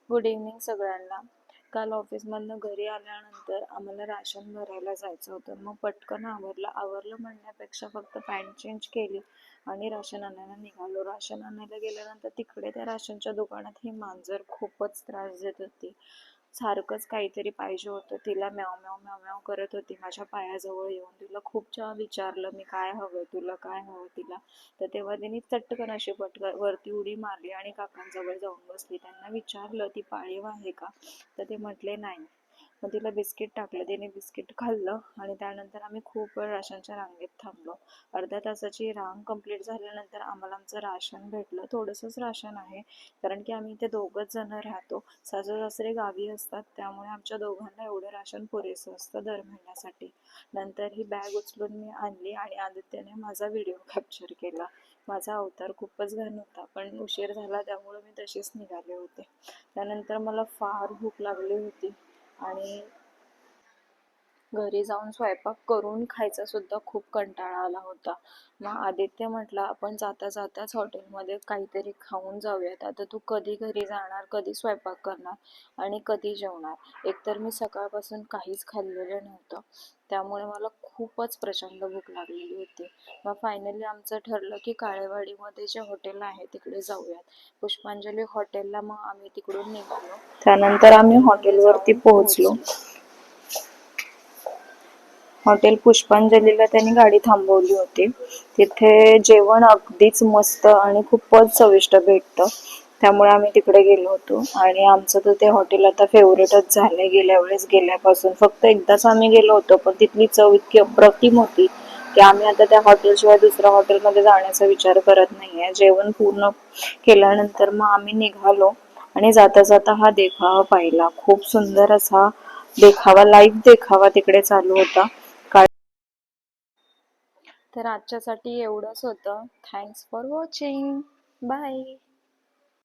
Good evening सगळ्यांना. काल ऑफिसमधनं घरी आल्यानंतर आम्हाला राशन भरायला जायचं होतं. मग पटकन आवरलं म्हणण्यापेक्षा फक्त पॅन्ट चेंज केली आणि राशन आणायला निघालो. राशन आणायला गेल्यानंतर तिकडे त्या राशनच्या दुकानात ही मांजर खूपच त्रास देत होती. सारखंच काहीतरी पाहिजे होतं. तिला म्याव म्याव म्याव म्याव करत होती माझ्या पायाजवळ येऊन. तिला खूप विचारलं मी, काय हवं तुला, काय हवं तिला. तर तेव्हा तिने चटकन अशी वरती उडी मारली आणि काकांजवळ जाऊन बसली. त्यांना विचारलं ती पाळीव आहे का, तर ते म्हटले नाही. मग तिला बिस्किट टाकलं, तिने बिस्किट खाल्लं आणि त्यानंतर आम्ही खूप वेळ राशनच्या रांगेत थांबलो. अर्ध्या तासाची रांग कंप्लीट झाल्यानंतर आम्हाला आमचं राशन भेटलं. थोडंसंच राशन आहे, कारण की आम्ही इथे दोघंच जण राहतो. सासू सासरे गावी असतात, त्यामुळे आमच्या दोघांना एवढं राशन पुरेसं असतं दर महिन्यासाठी. नंतर ही बॅग उचलून मी आणली आणि आदित्यने माझा व्हिडिओ कॅप्चर केला. माझा अवतार खूपच घाण होता, पण उशीर झाला त्यामुळे मी तशीच निघाले होते. त्यानंतर मला फार भूक लागली होती आणि घरी जाऊन स्वयंपाक करून खायचा सुद्धा खूप कंटाळा आला होता. मग आदित्य म्हटला आपण जाता जाताच हॉटेलमध्ये काहीतरी खाऊन जाऊयात. आता तू कधी घरी जाणार, कधी स्वयंपाक करणार आणि कधी जेवणार. एकतर मी सकाळपासून काहीच खाल्लेलं नव्हतं, त्यामुळे मला खूपच प्रचंड भूक लागलेली होती. मग फायनली आमचं ठरलं की काळेवाडीमध्ये जे हॉटेल आहे तिकडे जाऊयात, पुष्पांजली हॉटेलला. मग आम्ही तिकडून निघालो. त्यानंतर आम्ही हॉटेलवरती पोहोचलो. हॉटेल पुष्पांजलीला त्यांनी गाडी थांबवली होती. तिथे जेवण अगदीच मस्त आणि खूपच चविष्ट भेटतं, त्यामुळे आम्ही तिकडे गेलो होतो. आणि आमचं तर ते हॉटेल आता फेवरेटच झालंय गेल्या वेळेस गेल्यापासून. फक्त एकदाच आम्ही गेलो होतो, पण तिथली चव इतकी अप्रतिम होती की आम्ही आता त्या हॉटेलशिवाय दुसऱ्या हॉटेलमध्ये जाण्याचा विचार करत नाहीये. जेवण पूर्ण केल्यानंतर मग आम्ही निघालो आणि जाता जाता हा देखावा पाहिला. खूप सुंदर असा देखावा, लाईव्ह देखावा तिकडे चालू होता. तर आजच्यासाठी एवढंच होतं. Thanks for watching. बाय.